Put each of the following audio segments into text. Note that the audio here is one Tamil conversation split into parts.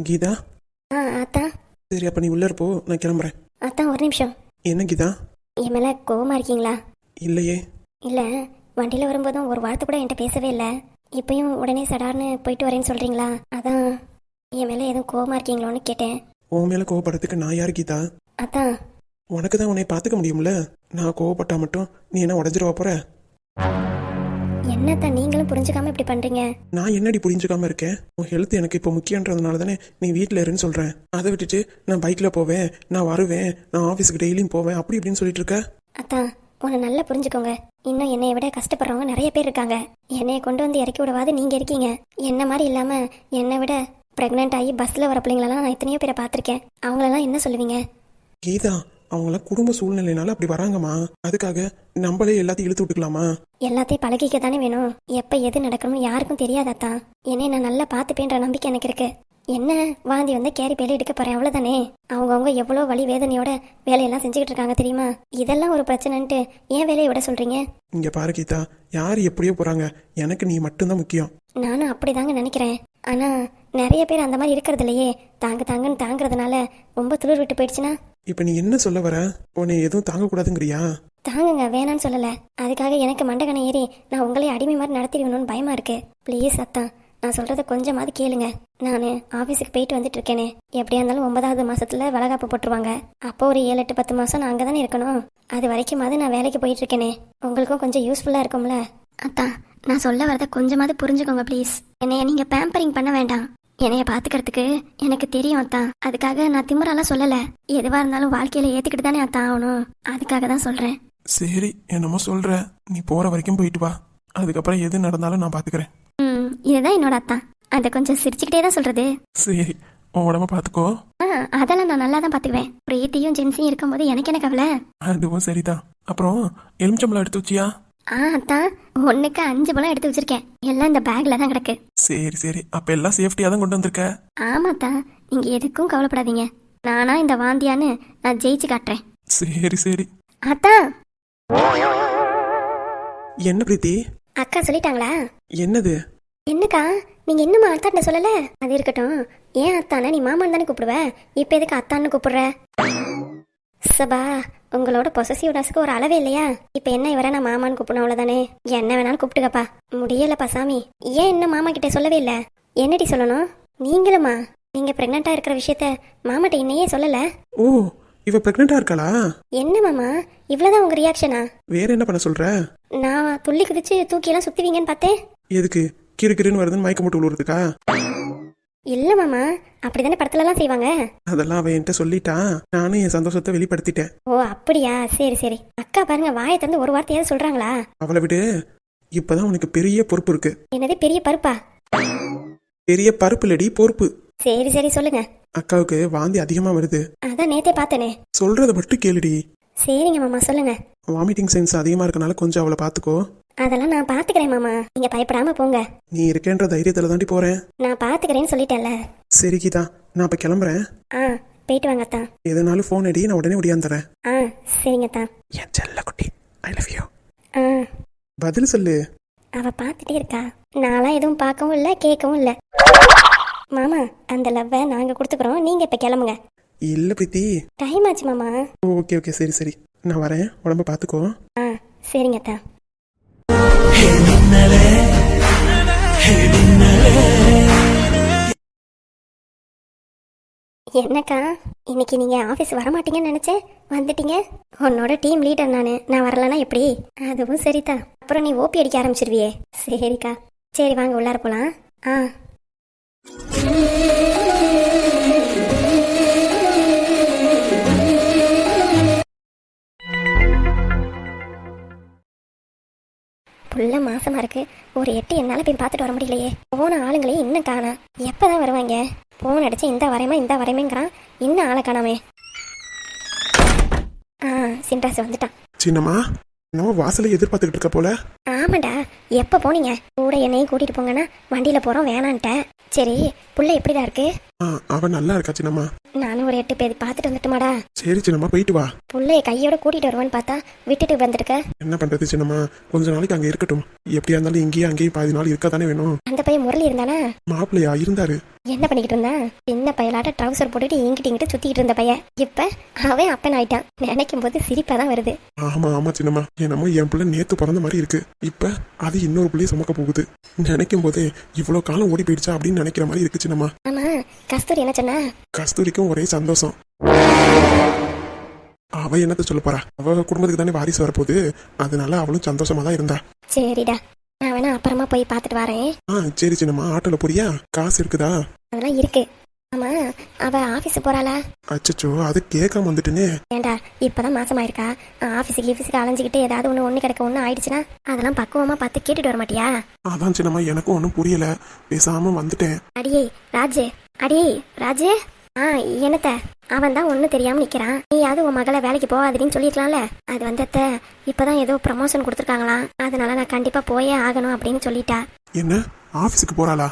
கீதா. அத்தா. சரி, அப்ப நீ உள்ள இருப்போ, நான் கிளம்புறேன். அத்தா ஒரு நிமிஷம். என்ன கீதா? என் மேலே கோவமாக இருக்கீங்களா? இல்லையே. இல்லை, வண்டியில் வரும்போதும் ஒரு வார்த்தை கூட என்கிட்ட பேசவே இல்லை. இப்பயும் உடனே சடார்னு போயிட்டு வரேன்னு சொல்கிறீங்களா? அதான் என் மேலே எதுவும் கோவமாக இருக்கீங்களோன்னு கேட்டேன். உன் மேல கோவப்படுறதுக்கு நான் யாரு கீதா? அதான். உனக்கு தான் உன்னை பார்த்துக்க முடியும்ல. நான் கோவப்பட்டா மட்டும் நீ என்ன உடஞ்சிருவா போற? என்னத்தான் நீங்களும் புரிஞ்சுக்காம இப்படி பண்ணுறீங்க? நான் என்னடி புரிஞ்சுக்காம இருக்கேன்? உன் ஹெல்த் எனக்கு இப்போ முக்கியன்றதுனால தானே நீ வீட்டில் இருன்னு சொல்கிறேன். அதை விட்டுட்டு நான் பைக்கில் போவேன், நான் வருவேன், நான் ஆஃபீஸுக்கு டெய்லியும் போவேன் அப்படி இப்படின்னு சொல்லிட்டு இருக்க. அத்தான், உன்னை நல்லா புரிஞ்சுக்கோங்க. இன்னும் என்னைய விட கஷ்டப்படுறவங்க நிறைய பேர் இருக்காங்க. என்னைய கொண்டு வந்து இறக்கி விடவாது நீங்கள் இருக்கீங்க. என்ன மாதிரி இல்லாமல் என்னை விட ப்ரெக்னென்ட் ஆகி பஸ்ஸில் வர பிள்ளைங்களெல்லாம் நான் எத்தனையோ பேரை பார்த்துருக்கேன். அவங்களெல்லாம் என்ன சொல்லுவீங்க? கீதா, அவங்களாம் குடும்ப சூழ்நிலைனால அப்படி வராங்கம்மா. அதுக்காக நம்மளே எல்லாத்தையும் இழுத்து விட்டுக்கலாமா? எல்லாத்தையும் பழகிக்க தானே வேணும். எப்போ எது நடக்கணும்னு யாருக்கும் தெரியாதத்தான். என்னை நான் நல்லா பார்த்துப்பேன்ற நம்பிக்கை எனக்கு இருக்கு. என்ன வாந்தி வந்து கேரி பேல எடுக்க போறேன், அவ்வளோதானே. அவங்கவுங்க எவ்வளோ வலி வேதனையோட வேலையெல்லாம் செஞ்சுக்கிட்டு இருக்காங்க தெரியுமா? இதெல்லாம் ஒரு பிரச்சனைன்ட்டு ஏன் வேலையை விட சொல்றீங்க? இங்க பாரு கீதா, யார் எப்படியோ போறாங்க, எனக்கு நீ மட்டும்தான் முக்கியம். நானும் அப்படிதாங்க நினைக்கிறேன். ஆனா நிறைய பேர் அந்த மாதிரி இருக்கிறது இல்லையே. தாங்கன்னு தாங்குறதுனால ரொம்ப துளிர் விட்டு போயிடுச்சுன்னா? இப்ப நீ என்ன சொல்ல வர? உன்னை எதுவும் தாங்கக்கூடாதுங்கிறியா? தாங்குங்க, வேணான்னு சொல்லல. அதுக்காக எனக்கு மண்டகனை ஏறி நான் உங்களே அடிமை மாதிரி நடத்திடுவேணும்னு பயமா இருக்கு. ப்ளீஸ் அத்தான், நான் சொல்றத கொஞ்சமாவது கேளுங்க. நான் ஆஃபீஸுக்கு போயிட்டு வந்துட்டு இருக்கேனே. எப்படியா இருந்தாலும் 9வது மாசத்துல வளகாப்பு போட்டுருவாங்க. அப்போ ஒரு 7, 8, 10 மாசம் நான் அங்கே தானே இருக்கணும். அது வரைக்குமாவது நான் வேலைக்கு போயிட்டு இருக்கேனே. உங்களுக்கும் கொஞ்சம் யூஸ்ஃபுல்லா இருக்கும்ல. அத்தான், நான் சொல்ல வரத கொஞ்சமாவது புரிஞ்சுக்கோங்க ப்ளீஸ். என்னைய நீங்க பேம்பரிங் பண்ண வேண்டாம். என்னைய பாத்துக்கிறதுக்கு எனக்கு தெரியும் அத்தான். அதுக்காக நான் திமுறாலாம் சொல்லல. எதுவா இருந்தாலும் வாழ்க்கையில ஏத்துக்கிட்டு தானே அத்தான் ஆகணும். அதுக்காக தான் சொல்றேன். சரி, என்னமோ சொல்ற. நீ போற வரைக்கும் போயிட்டு வா. அதுக்கப்புறம் எது நடந்தாலும் நான் பாத்துக்கிறேன். இதுதான் என்னோட அத்தான். அதை கொஞ்சம் சிரிச்சுக்கிட்டே தான் சொல்றது. சரி, உன் உடம்ப பாத்துக்கோ. அதெல்லாம் நான் நல்லா தான் பாத்துக்குவேன். பிரீத்தியும் ஜென்சியும் இருக்கும்போது எனக்கு என்ன கவலை? அதுவும் சரிதான். அப்புறம் எலுமிச்சம்பழம் எடுத்து வச்சியா? அத்தான், 1க்கு 5 பழம் எடுத்து வச்சிருக்கேன். எல்லாம் இந்த பேக்ல தான் கிடக்கு. சரி சரி, அப்ப எல்லாம் சேஃப்டியா தான் கொண்டு வந்திருக்க. ஆமாத்தா, நீங்க எதுக்கும் கவலைப்படாதீங்க. நானா இந்த வாந்தியான்னு நான் ஜெயிச்சு காட்டுறேன். சரி சரி. அத்தா. என்ன பிரீத்தி? அக்கா சொல்லிட்டாங்களா? என்னது? என்னக்கா நீங்க இன்னுமா அத்தாட்ட சொல்லல? அது இருக்கட்டும். ஏன் அத்தானா நீ மாமான்னு தானே கூப்பிடுவ. இப்ப எதுக்கு அத்தான்னு கூப்பிடுற? சபா, உங்களோட பொசசிவ்னஸ்க்கு ஒரு அளவே இல்லையா? இப்ப என்ன இவரை நான் மாமான்னு கூப்பிடணும், அவ்வளவுதானே. என்ன வேணாலும் கூப்பிட்டுக்கப்பா. முடியலப்பா சாமி. ஏன் இன்னும் மாமா கிட்ட சொல்லவே இல்ல? என்னடி சொல்லணும்? நீங்களுமா? நீங்க பிரெக்னண்டா இருக்கிற விஷயத்த மாமாட்ட இன்னையே சொல்லல? ஓ, இவ பிரெக்னண்டா இருக்காளா? என்ன மாமா, இவ்வளவுதான் உங்க ரியாக்ஷனா? வேற என்ன பண்ண சொல்ற? நான் துள்ளி குதிச்சு தூக்கி எல்லாம் சுத்துவீங்கன்னு பார்த்தேன். எதுக்கு? கிறுகிறுன்னு வருதுன்னு மயக்க போட்டு விழுறதுக்கா? இல்ல மாமா, அப்படிதானே படத்துல எல்லாம் செய்வாங்க. அதெல்லாம் அவன் என்கிட்ட சொல்லிட்டா. நானும் என் சந்தோஷத்தை வெளிப்படுத்திட்டேன். ஓ அப்படியா, சரி சரி. அக்கா பாருங்க, வாயை தந்து ஒரு வார்த்தையாவது சொல்றாங்களா? அவளை விடு. இப்பதான் உனக்கு பெரிய பொறுப்பு இருக்கு. என்னது பெரிய பருப்பா? பெரிய பருப்பு இல்லடி, பொறுப்பு. சரி சரி சொல்லுங்க. அக்காவுக்கு வாந்தி அதிகமா வருது. அதான் நேத்தே பார்த்தனே. சொல்றத மட்டும் கேளுடி. சரிங்க மாமா, சொல்லுங்க. வாமிட்டிங் சென்ஸ் அதிகமா இருக்கனால கொஞ்சம் அவளை பாத்துக்கோ. அதெல்லாம் நான் பாத்துக்கிறேன் மாமா, நீங்க பயப்படாம போங்க. நீ இருக்கேன்ற தைரியத்துல தாண்டி போறேன். நான் பாத்துக்கிறேன்னு சொல்லிட்டேன்ல. சரி கீதா, நான் இப்ப கிளம்புறேன். போயிட்டு வாங்க அத்தா. எதனாலும் போன் அடி, நான் உடனே ஒடியாந்துறேன். சரிங்க அத்தா. என் செல்ல குட்டி, ஐ லவ் யூ. பதில் சொல்லு. அவ பாத்துட்டே இருக்கா. நான்லாம் எதுவும் பார்க்கவும் இல்ல கேட்கவும் இல்ல. மாமா, அந்த லவ்வை நாங்க கொடுத்துக்கிறோம், நீங்க இப்ப கிளம்புங்க. இல்ல பிரீத்தி, டைம் ஆச்சு மாமா. ஓகே ஓகே, சரி சரி, நான் வரேன். உடம்ப பாத்துக்கோ. சரிங்க அத்தா. என்னக்கா, இன்னைக்கு நீங்க ஆபீஸ் வரமாட்டீங்கன்னு நினைச்சேன், வந்துட்டீங்க. உன்னோட டீம் லீடர் நான் வரலன்னா எப்படி? அதுவும் சரிதா. அப்புறம் நீ ஓபி அடிக்க ஆரம்பிச்சிருவியே. சரிக்கா, சரி வாங்க உள்ளார போலாம். புள்ள மாசமா இருக்கு. ஒரு 8 என்னால போய் பார்த்துட்டு வர முடியலையே. போன ஆளுங்களையும் இன்னும் காணா. எப்பதான் வருவாங்க? போன் அடிச்சு இந்த வரேமேங்கிறான். இன்னும் ஆளை காணாமே. சின்ராசு வந்துட்டான். சின்னம்மா, நம்ம வாசலை எதிர்பார்த்துக்கிட்டு இருக்க போல. ஆமாண்டா, எப்ப போனீங்க? கூட என்னையும் கூட்டிட்டு போங்கன்னா வண்டியில போறோம் வேணான்ட்ட. சரி, புள்ள எப்படிடா இருக்கு? அவன் நல்லா இருக்கா சின்னம்மா. நானும் ஒரு 8 பேர் பார்த்துட்டு வந்துட்டுமாடா. சரி சின்னம்மா, போயிட்டு வா. புள்ளைய கையோட கூட்டிட்டு வருவான்னு பார்த்தா விட்டுட்டு வந்துருக்க. என்ன பண்றது சின்னம்மா, கொஞ்ச நாளைக்கு அங்க இருக்கட்டும். எப்படியா இருந்தாலும் இங்கேயும் அங்கேயும் பாதி நாள் இருக்க தானே வேணும். அந்த பையன் முரளி இருந்தானா? மாப்பிள்ளையா இருந்தாரு. என்ன பண்ணிக்கிட்டு இருந்தான்? சின்ன பையலாட்ட ட்ரௌசர் போட்டுட்டு இங்கிட்டு இங்கிட்டு சுத்திக்கிட்டு இருந்த பையன் இப்ப அவன் அப்பன் ஆயிட்டான். நினைக்கும் போது சிரிப்பா தான் வருது. ஆமா ஆமா சின்னம்மா, என்னமோ என் பிள்ளை நேத்து பிறந்த மாதிரி இருக்கு. இப்ப அது இன்னொரு பிள்ளைய சுமக்க போகுது. நினைக்கும் போதே இவ்வளவு காலம் ஓடி போயிடுச்சா அப்படின்னு நினைக்கிற மாதிரி இருக்கு சின்னம்மா. ஆமா, கஸ்தூரி என்ன சொன்னா? கஸ்தூரிக்கும் ஒரே சந்தோஷம். அவ என்னத்த சொல்ல போறா? அவ குடும்பத்துக்கு தானே வாரிசு வரப்போகுது, அதனால அவளும் சந்தோஷமா தான் இருந்தா. சரிடா, நான் வேணா அப்புறமா போய் பார்த்துட்டு வரேன். சரி சின்னம்மா, ஆட்டோல போறியா? காசு இருக்குதா? அதெல்லாம் இருக்கு. ஆமா, அவ ஆபீஸ் போறாளா? அச்சச்சோ, அது கேட்காம வந்துட்டுனே. ஏண்டா, இப்பதான் மாசமாயிருக்கா? ஆபீஸுக்கு அலைஞ்சிக்கிட்டு ஏதாவது ஒண்ணு கிடக்க ஒண்ணு ஆயிடுச்சுன்னா அதெல்லாம் பக்குவமா பார்த்து கேட்டுட்டு வர மாட்டியா? அதான் சின்னம்மா, எனக்கும் ஒன்றும் புரியல, பேசாம வந்துட்டேன். அடியே ராஜு, அடியே ராஜு. என்னத்த? அவன் தான் ஒன்னும் தெரியாம நிக்கிறான். நீ அது உன் மகளை வேலைக்கு போகாதுன்னு சொல்லிருக்கலாம்ல. அது வந்தத்த இப்பதான் ஏதோ ப்ரமோஷன் கொடுத்துருக்காங்களாம், அதனால நான் கண்டிப்பா போயே ஆகணும் அப்படின்னு சொல்லிட்டா. என்ன, ஆபீஸுக்கு போறாளா?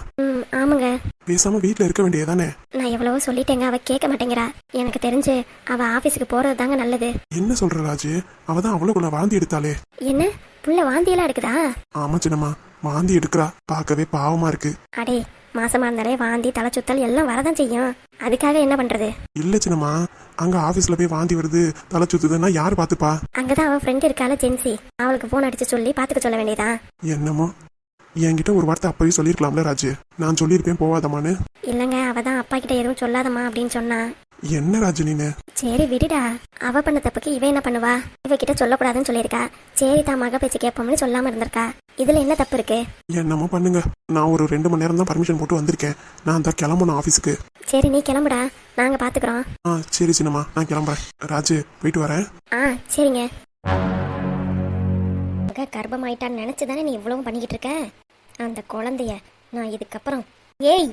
ஆமாங்க. பேசாம வீட்டுல இருக்க வேண்டியதானே? நான் எவ்வளவோ சொல்லிட்டேங்க, அவ கேட்க மாட்டேங்கிறா. எனக்கு தெரிஞ்சு அவ ஆபீஸுக்கு போறது தாங்க நல்லது. என்ன சொல்ற ராஜு? அவதான் அவ்வளவுக்குள்ள வாந்தி எடுத்தாளே. என்ன புள்ள வாந்தியெல்லாம் எடுக்குதா? ஆமா சின்னம்மா, வாந்தி எடுக்கிறா. பார்க்கவே பாவமா இருக்கு. அடே, மாசமா இருந்தாலே வாந்தி தலை சுத்தல் எல்லாம் வரதான் செய்யும். அதுக்காக என்ன பண்றது? இல்ல சின்னம்மா, அங்க ஆபீஸ்ல போய் வாந்தி வருது தலை சுத்துதுன்னா யாரு பாத்துப்பா? அங்கதான் அவ ஃப்ரெண்ட் இருக்கால ஜென்சி, அவளுக்கு போன் அடிச்சு சொல்லி பாத்துக்க சொல்ல வேண்டியதா. என்னமோ, என்கிட்ட ஒரு வார்த்தை அப்பவே சொல்லிருக்கலாம்ல ராஜு. நான் சொல்லியிருப்பேன் போவாதமான்னு. இல்லங்க, அவதான் அப்பா கிட்ட எதுவும் சொல்லாதம்மா அப்படின்னு சொன்னா. என்ன ராஜு நீனு? சரி விடுடா, அவ பண்ண தப்புக்கு இவ என்ன பண்ணுவா? இவகிட்ட சொல்லக்கூடாதுன்னு சொல்லியிருக்கா. சரி, தான் மக பேச்சு கேட்போம்னு சொல்லாம இருந்திருக்கா. இதுல என்ன தப்பு இருக்கு? என்னமோ பண்ணுங்க, நான் ஒரு 2 மணி நேரம் தான் பர்மிஷன் போட்டு வந்திருக்கேன். நான் தான் கிளம்பணும் ஆபீஸுக்கு. சரி, நீ கிளம்புடா, நாங்க பாத்துக்கிறோம். சரி சின்னம்மா, நான் கிளம்புறேன். ராஜு, போயிட்டு வரேன். சரிங்க. கர்ப்பமாயிட்டான்னு நினைச்சுதானே நீ இவ்வளவும் பண்ணிக்கிட்டு இருக்க? அந்த குழந்தைய நான் இதுக்கப்புறம் ஏய்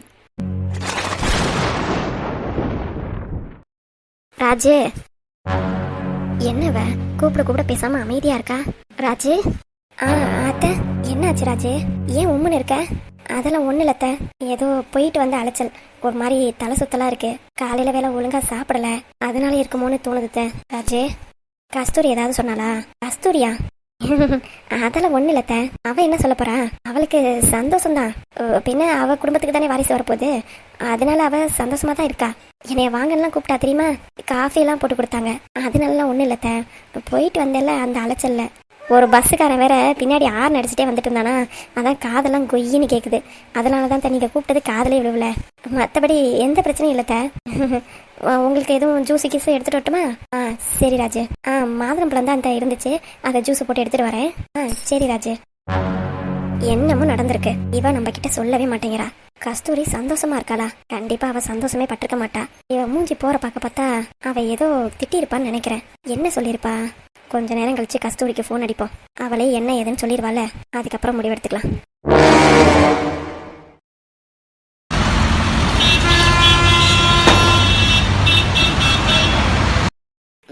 ராஜு, என்னவ கூப்பிட பேசாம அமைதியா இருக்கா? ராஜு. அத்தை, என்னாச்சு ராஜு? ஏன் உம்முன்னு இருக்க? அதெல்லாம் ஒண்ணு இல்லத்த, ஏதோ போயிட்டு வந்து அலைச்சல், ஒரு மாதிரி தலை சுத்தலா இருக்கு. காலையில வேலை ஒழுங்கா சாப்பிடல, அதனால இருக்குமோன்னு தோணுது. ராஜு, கஸ்தூரி ஏதாவது சொன்னாலா? கஸ்தூரியா? அதெல்லாம் ஒண்ணு இல்லத்த, அவ என்ன சொல்ல போறா? அவளுக்கு சந்தோஷம்தான். பின்ன அவ குடும்பத்துக்கு தானே வாரிசு வரப்போகுது, அதனால அவ சந்தோஷமா தான் இருக்கா. என்னைய வாங்கலாம் கூப்பிட்டா தெரியுமா? காஃபி எல்லாம் போட்டு கொடுத்தாங்க. அதனாலலாம் ஒண்ணு இல்லத்த, போயிட்டு வந்தேல்ல அந்த அலைச்சல்ல. ஒரு பஸ்ஸுக்காரன் வேற பின்னாடி ஆறு அடிச்சுட்டே வந்துட்டு இருந்தானா, அதான் காதெல்லாம் கொய்யின்னு கேக்குது. அதனாலதான் நீங்க கூப்பிட்டது காதலே விழுவல. மற்றபடி எந்த பிரச்சனையும் இல்லத்த. உங்களுக்கு எதுவும் ஜூஸ் கீஸ் எடுத்துட்டு வரட்டுமா? சரி ராஜு. மாதுளம்பழம் தான் அந்த இருந்துச்சு, அதை ஜூஸ் போட்டு எடுத்துட்டு வரேன். சரி ராஜு. என்னமோ நடந்திருக்கு, இவ நம்ம கிட்ட சொல்லவே மாட்டேங்கிறா. கஸ்தூரி சந்தோஷமா இருக்காளா? கண்டிப்பா அவ சந்தோஷமே பட்டிருக்க மாட்டா. இவ மூஞ்சி போற பார்க்க பார்த்தா அவ ஏதோ திட்டி இருப்பான்னு நினைக்கிறேன். என்ன சொல்லிருப்பா? கொஞ்ச நேரம் கழிச்சு கஸ்தூரிக்கு போன் அடிப்போம். அவளே என்ன ஏதுன்னு சொல்லிடுவாள், அதுக்கப்புறம் முடிவெடுத்துக்கலாம்.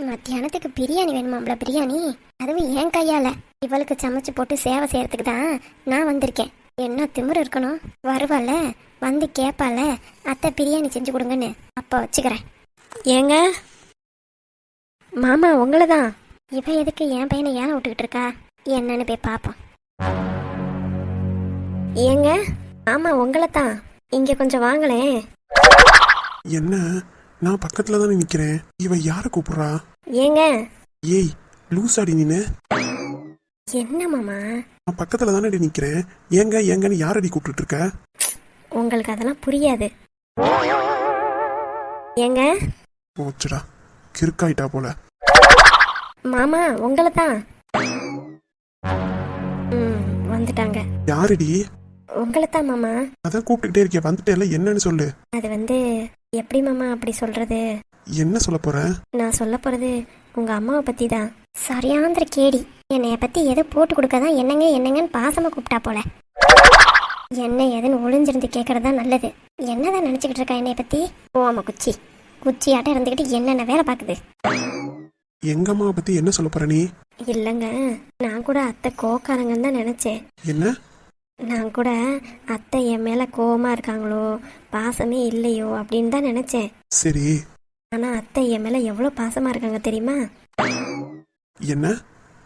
மத்தியானத்துக்கு பிரியாணி வேணுமாம்ல? பிரியாணி, அதுவும் என் கையால. இவளுக்கு சமைச்சு போட்டு சேவை செய்யறதுக்கு தான் நான் வந்திருக்கேன். என்ன திமிரு இருக்கணும்? வருவாள, வந்து கேட்பால, அத்தை பிரியாணி செஞ்சு கொடுங்கன்னு. அப்ப வச்சுக்கிறேன். ஏங்க மாமா, உங்களை தான். இவ எதுக்கு என் பையனை ஏன விட்டுக்கிட்டு இருக்கா? என்னன்னு போய் பாப்போம். ஏங்க, ஆமா உங்களை தான். இங்க கொஞ்சம் வாங்களேன். என்ன, நான் பக்கத்துல தானே நிக்கிறேன், இவ யார கூப்பிடுறா? ஏங்க. ஏய் லூசாடி நீனு. என்ன மாமா? நான் பக்கத்துல தானே நிக்கிறேன், ஏங்க ஏங்கன்னு யாரடி கூப்பிட்டு இருக்க? உங்களுக்கு அதெல்லாம் புரியாது. ஏங்க. போச்சுடா, கிறுக்காயிட்டா போல. மாமா, உங்களை தான். வந்துட்டாங்க. யாருடி? உங்களை தான் மாமா. அதான் கூப்பிட்டுக்கிட்டே இருக்கே, வந்துட்டேல, என்னன்னு சொல்லு. அது எப்படி மாமா அப்படி சொல்றது? என்ன சொல்ல போற? நான் சொல்ல போறது உங்க அம்மாவை பத்தி தான். சரியாந்திர கேடி, என்னைய பத்தி எதை போட்டு கொடுக்கதான் என்னங்கன்னு பாசமா கூப்பிட்டா போல. என்ன ஏதுன்னு ஒளிஞ்சிருந்து கேட்கறதா நல்லது. என்னதான் நினைச்சுக்கிட்டு இருக்கா என்னைய பத்தி? ஓமா குச்சியாட்ட இருந்துகிட்டு என்னென்ன வேலை பாக்குது. எங்க அம்மாவை பத்தி என்ன சொல்ல போற நீ? இல்லங்க, நான் கூட அத்தை கோக்காரங்கன்னு தான் நினைச்சேன். என்ன? நான் கூட அத்தை என் மேல கோவமா இருக்காங்களோ, பாசமே இல்லையோ அப்படின்னு தான் நினைச்சேன். சரி, ஆனா அத்தை என் மேல எவ்வளவு பாசமா இருக்காங்க தெரியுமா? என்ன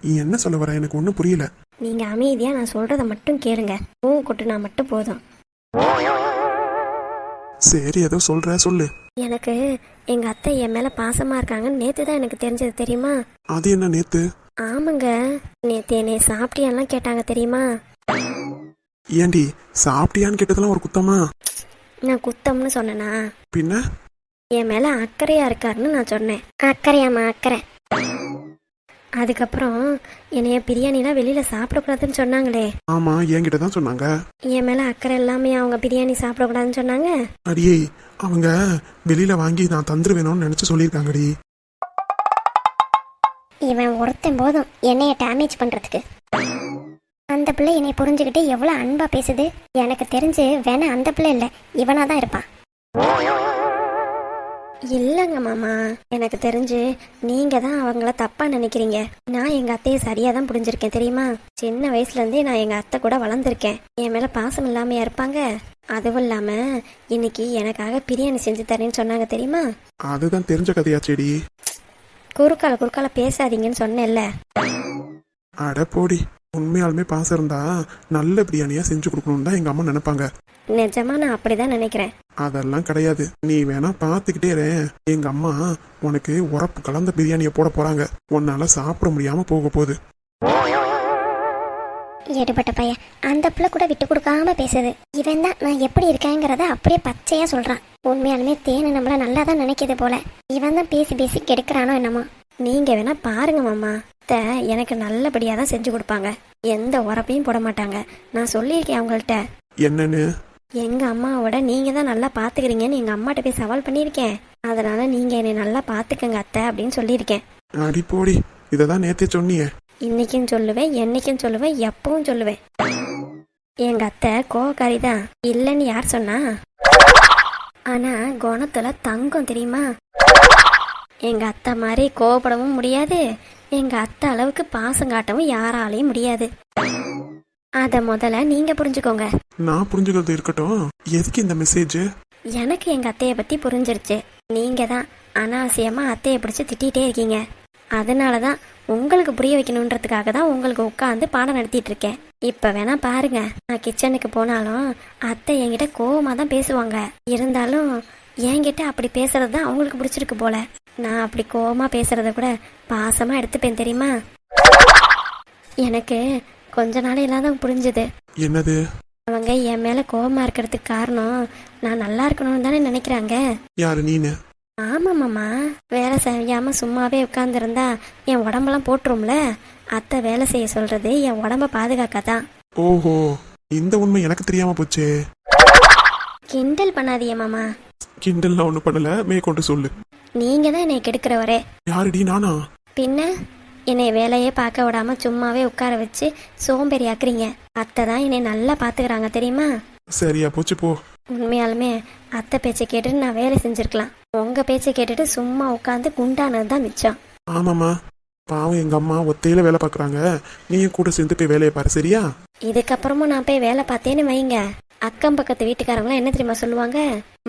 நீ என்ன சொல்ல வர? எனக்கு ஒன்றும் புரியல. நீங்க அமைதியா நான் சொல்றத மட்டும் கேளுங்க. கொட்டுனா மட்டும் போதும். சரி ஏதோ சொல்ற சொல்லு. எனக்கு எங்க அத்தை என் மேல பாசமா இருக்காங்கன்னு நேத்து தான் எனக்கு தெரிஞ்சது தெரியுமா? அது என்ன நேத்து? ஆமாங்க, நேத்து என்னை சாப்பிட்டியான்லாம் கேட்டாங்க தெரியுமா? ஏண்டி சாப்பிட்டியான்னு கேட்டதெல்லாம் ஒரு குத்தமா? நான் குத்தம்னு சொன்னேனா? பின்ன என் மேல அக்கறையா இருக்காருன்னு நான் சொன்னேன். அக்கறையாமா அக்கறை. அதுக்கப்புறம் என்னைய பிரியாணிலாம் வெளியில சாப்பிடக்கூடாதுன்னு சொன்னாங்களே. ஆமா, என்கிட்ட தான் சொன்னாங்க. என் மேல அக்கறை எல்லாமே அவங்க பிரியாணி சாப்பிடக்கூடாதுன்னு சொன்னாங்க. அடியே, அவங்க வெளியில வாங்கி நான் தந்துருவேணும்னு நினைச்சு சொல்லியிருக்காங்கடி. இவன் ஒருத்தன் போதும் என்னைய டேமேஜ் பண்றதுக்கு. அந்த பிள்ளை என்னை புரிஞ்சுக்கிட்டு எவ்வளவு அன்பா பேசுது. எனக்கு தெரிஞ்சு வேணா அந்த பிள்ளை இல்ல, இவனாதான் இருப்பான். இல்லைங்க மாமா, எனக்கு தெரிஞ்சு நீங்க தான் அவங்கள தப்பா நினைக்கிறீங்க. நான் எங்க அத்தையை சரியா தான் புரிஞ்சிருக்கேன் தெரியுமா? சின்ன வயசுல இருந்தே நான் எங்க அத்தை கூட வளர்ந்துருக்கேன். என் மேல பாசம் இல்லாமையா இருப்பாங்க? அதுவும் இல்லாம இன்னைக்கு எனக்காக பிரியாணி செஞ்சு தரேன்னு சொன்னாங்க தெரியுமா? அதுதான் தெரிஞ்ச கதையா செடி. குறுக்கால பேசாதீங்கன்னு சொன்னேன்ல. அட போடி, உண்மையாலுமே பாசம் இருந்தா நல்ல பிரியாணியா செஞ்சு கொடுக்கணும்னு தான் எங்க அம்மா நினைப்பாங்க. நிஜமா நான் அப்படிதான் நினைக்கிறேன். அதெல்லாம் கிடையாது, நீ வேணா பாத்துக்கிட்டே இரு. எங்க அம்மா உனக்கு உரப்பு கலந்த பிரியாணியை போட போறாங்க. உன்னால சாப்பிட முடியாம போக போகுது. எடுபட்ட பையன், அந்த பிள்ளை கூட விட்டு கொடுக்காம பேசுது. இவன் தான் நான் எப்படி இருக்கேங்கிறத அப்படியே பச்சையா சொல்றான். உண்மையாலுமே தேனு நம்மள நல்லா தான் நினைக்கிது போல. இவன் தான் பேசி பேசி கெடுக்கிறானோ என்னமோ. நீங்க வேணா பாருங்க மாமா, எனக்கு நல்லபடியா தான் செஞ்சு கொடுப்பாங்க. எந்த உரப்பையும் போட மாட்டாங்க. நான் சொல்லியிருக்கேன் அவங்கள்ட்ட. என்னன்னு? எங்க அம்மாவோட நீங்க தான் நல்லா பாத்துக்கிறீங்கன்னு எங்க அம்மாட்ட போய் சவால் பண்ணியிருக்கேன். அதனால நீங்க என்னை நல்லா பாத்துக்கங்க அத்தை அப்படின்னு சொல்லியிருக்கேன். அடி போடி, இததான் நேத்தே சொன்னியே. இன்னைக்கும் சொல்லுவேன், என்னைக்கும் சொல்லுவேன், எப்பவும் சொல்லுவேன். எங்க அத்தை கோவக்காரி தான், இல்லைன்னு யார் சொன்னா? ஆனா குணத்துல தங்கம் தெரியுமா? எங்க அத்தை மாதிரி கோவப்படவும் முடியாது, எங்க அத்தை அளவுக்கு பாசம் காட்டவும் யாராலையும் முடியாது. அத முதல்ல நீங்க புரிஞ்சுக்கோங்க. நான் புரிஞ்சுக்கிறது இருக்கட்டும், எதுக்கு இந்த மெசேஜ்? எனக்கு எங்க அத்தைய பத்தி புரிஞ்சிருச்சு. நீங்க தான் அனாவசியமா அத்தைய பிடிச்சு திட்டிகிட்டே இருக்கீங்க. அதனாலதான் உங்களுக்கு புரிய வைக்கணுன்றதுக்காக தான் உங்களுக்கு உட்காந்து பாடம் நடத்திட்டு இருக்கேன். இப்ப வேணா பாருங்க, நான் கிச்சனுக்கு போனாலும் அத்தை என்கிட்ட கோவமா தான் பேசுவாங்க. இருந்தாலும் என்கிட்ட அப்படி பேசுறது தான் அவங்களுக்கு பிடிச்சிருக்கு போல. நான் அப்படி கோவமா பேசுறத கூட பாசமா எடுத்துப்பேன் தெரியுமா? எனக்கு கொஞ்ச நாள் இல்லாத புரிஞ்சுது. என்னது? அவங்க என் மேல கோவமா இருக்கிறதுக்கு காரணம் நான் நல்லா இருக்கணும்னு தானே நினைக்கிறாங்க. யாரு, நீனு? ஆமா மாமா, வேலை செய்யாம சும்மாவே உட்கார்ந்துருந்தா என் உடம்பெல்லாம் போட்டுரும்ல. அத்தை வேலை செய்ய சொல்றது என் உடம்ப பாதுகாக்கதான். ஓஹோ, இந்த உண்மை எனக்கு தெரியாம போச்சே. கிண்டல் பண்ணாதீங்க மாமா. கிண்டல்லாம் ஒண்ணு பண்ணல, மேற்கொண்டு சொல்லு. நீங்க தான் என்னை கெடுக்கிறவரே. யாருடி, நானா? பின்ன என்னை வேலையே பார்க்க விடாம சும்மாவே உட்கார வச்சு சோம்பேறி ஆக்குறீங்க. அத்தை தான் என்னை நல்லா பாத்துக்கிறாங்க தெரியுமா? சரியா போச்சு போ. உண்மையாலுமே அத்தை பேச்சை கேட்டுட்டு நான் வேலை செஞ்சிருக்கலாம். உங்க பேச்சை கேட்டுட்டு சும்மா உட்காந்து குண்டானதுதான் மிச்சம். ஆமாமா, பாவம் எங்க அம்மா ஒத்தையில வேலை பாக்குறாங்க. நீயும் கூட சேர்ந்து போய் வேலையை பாரு, சரியா? இதுக்கப்புறமும் நான் போய் வேலை பார்த்தேன்னு வைங்க, அக்கம் பக்கத்து வீட்டுக்காரங்களாம் என்ன தெரியுமா சொல்லுவாங்க?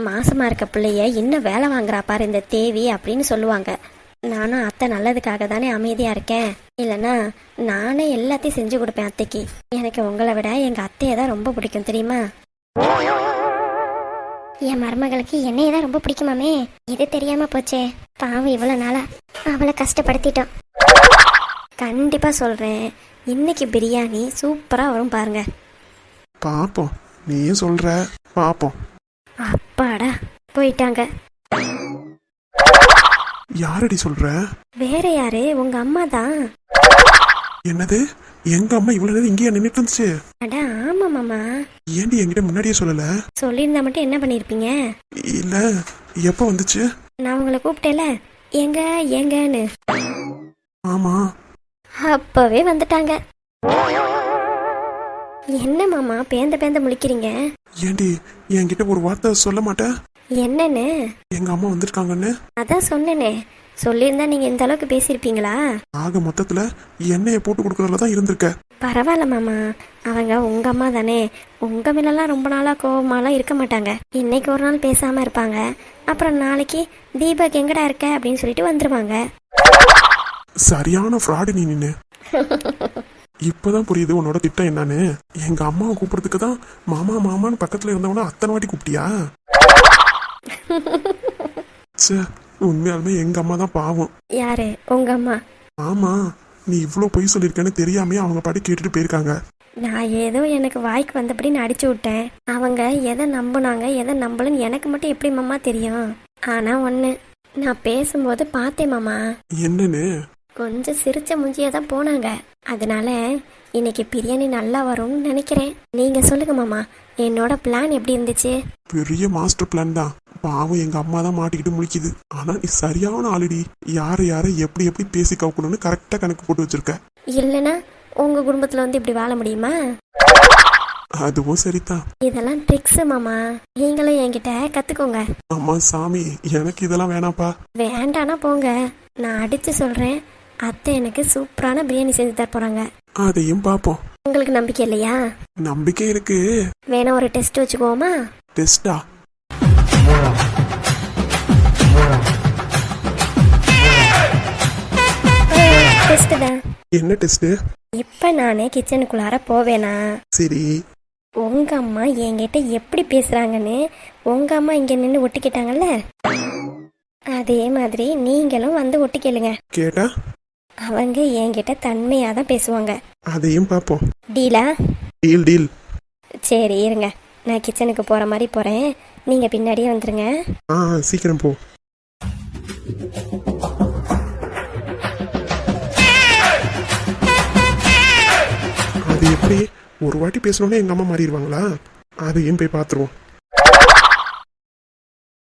மாசமா இருக்க பிள்ளைய இன்னும் வேலை வாங்குறா பாரு இந்த தேவி அப்படின்னு சொல்லுவாங்க. நானும் அத்தை நல்லதுக்காக தானே அமைதியா இருக்கேன். இல்லைன்னா நானே எல்லாத்தையும் செஞ்சு கொடுப்பேன் அத்தைக்கு. எனக்கு உங்களை விட எங்க அத்தையை தான் ரொம்ப பிடிக்கும் தெரியுமா? என் மருமகளுக்கு என்னைய தான் ரொம்ப பிடிக்குமாமே, இது தெரியாம போச்சே. பாவம், இவ்வளவு நாளா அவளை கஷ்டப்படுத்திட்டோம். கண்டிப்பா சொல்றேன், இன்னைக்கு பிரியாணி சூப்பரா வரும் பாருங்க. பாப்போம், நீயும் சொல்ற, பாப்போம். அப்பாடா, போயிட்டாங்க. யாரடி சொல்ற? வேற யாரு, உங்க அம்மா தான். என்னது, எங்க அம்மா இவ்வளவு நேரம் இங்கேயே நின்னுட்டு இருந்துச்சு? அட ஆமா மாமா. ஏண்டி என்கிட்ட முன்னாடியே சொல்லல? சொல்லியிருந்தா மட்டும் என்ன பண்ணிருப்பீங்க? இல்ல, எப்ப வந்துச்சு? நான் உங்களை கூப்பிட்டேல, எங்க எங்கன்னு. ஆமா, அப்பவே வந்துட்டாங்க. என்ன மாமா பேந்த பேந்த முழிக்கிறீங்க? ஏண்டி என்கிட்ட ஒரு வார்த்தை சொல்ல மாட்டேன்? என்னன்னு? எங்க அம்மா வந்திருக்காங்கன்னு. அதான் சொன்னேனே, சொல்லியிருந்தா நீங்க இந்த அளவுக்கு பேசியிருப்பீங்களா? ஆக மொத்தத்துல எண்ணெய போட்டு கொடுக்கறதுல தான் இருந்திருக்க. பரவாயில்ல மாமா, அவங்க உங்க அம்மா தானே. உங்க மேலாம் ரொம்ப நாளா கோவமாலாம் இருக்க மாட்டாங்க. இன்னைக்கு ஒரு நாள் பேசாம இருப்பாங்க, அப்புறம் நாளைக்கு தீபக் எங்கடா இருக்க அப்படின்னு சொல்லிட்டு வந்துருவாங்க. சரியான ஃப்ராடு நீ நின்னு. இப்பதான் புரியுது உன்னோட திட்டம் என்னன்னு. எங்க அம்மாவை கூப்பிடுறதுக்கு தான் மாமா மாமான்னு பக்கத்துல இருந்தவன அத்தனை வாட்டி கூப்பிட்டியா? ச்சே, உண்மையாலுமே எங்க அம்மா தான் பாவம். யாரு உங்க அம்மா? ஆமா, நீ இவ்வளோ பொய் சொல்லியிருக்கேன்னு தெரியாமே அவங்க பாட்டி கேட்டுட்டு போயிருக்காங்க. நான் ஏதோ எனக்கு வாய்க்கு வந்தபடி நான் அடிச்சு விட்டேன். அவங்க எதை நம்பினாங்க எதை நம்பலன்னு எனக்கு மட்டும் எப்படி மாமா தெரியும்? ஆனா ஒன்று, நான் பேசும்போது பார்த்தேன் மாமா, என்னன்னு? கொஞ்சம் சிரிச்ச முஞ்சியா தான் போனாங்க. அதனால இன்னைக்கு பிரியாணி நல்லா வரும்னு நினைக்கிறேன். நீங்க சொல்லுங்க மாமா, என்னோட பிளான் எப்படி இருந்துச்சு? பெரிய மாஸ்டர் பிளான் தான். பாவம் எங்க அம்மா தான் மாட்டிக்கிட்டு முழிக்குது. ஆனா நீ சரியான ஆளுடி. யாரை யாரை எப்படி எப்படி பேசி கவுக்கணும்னு கரெக்டா கணக்கு போட்டு வச்சிருக்க. இல்லைன்னா உங்க குடும்பத்துல வந்து இப்படி வாழ முடியுமா? அதுவும் சரிதான். இதெல்லாம் ட்ரிக்ஸ் மாமா, நீங்களும் என்கிட்ட கத்துக்கோங்க. அம்மா சாமி, எனக்கு இதெல்லாம் வேணாப்பா. வேண்டானா போங்க, நான் அடிச்சு சொல்றேன். அத்தை எனக்கு சூப்பரான பிரியாணி செஞ்சு தர போறாங்க. அதையும் பாப்போம். உங்களுக்கு நம்பிக்கை இல்லையா? நம்பிக்கை இருக்கு. வேணா ஒரு டெஸ்ட் வச்சுக்குவோமா? டெஸ்டா? டெஸ்ட் தான். என்ன டெஸ்ட்? இப்ப நானே கிச்சனுக்குள்ளார போவேனா? சரி. உங்க அம்மா என்கிட்ட எப்படி பேசுறாங்கன்னு உங்க அம்மா இங்க நின்று ஒட்டிக்கிட்டாங்கல்ல, அதே மாதிரி நீங்களும் வந்து ஒட்டிக்கலுங்க. கேட்டா அவங்க என்கிட்ட தன்மையா தான் பேசுவாங்க. அதையும் பாப்போம். டீலா? Deal deal. சரி இருங்க, நான் கிச்சனுக்கு போற மாதிரி போறேன், நீங்க பின்னாடியே வந்துருங்க. சீக்கிரம் போ. அது எப்படி ஒரு வாட்டி பேசணும்னா எங்க அம்மா மாறிடுவாங்களா? அதையும் போய் பார்த்துருவோம்.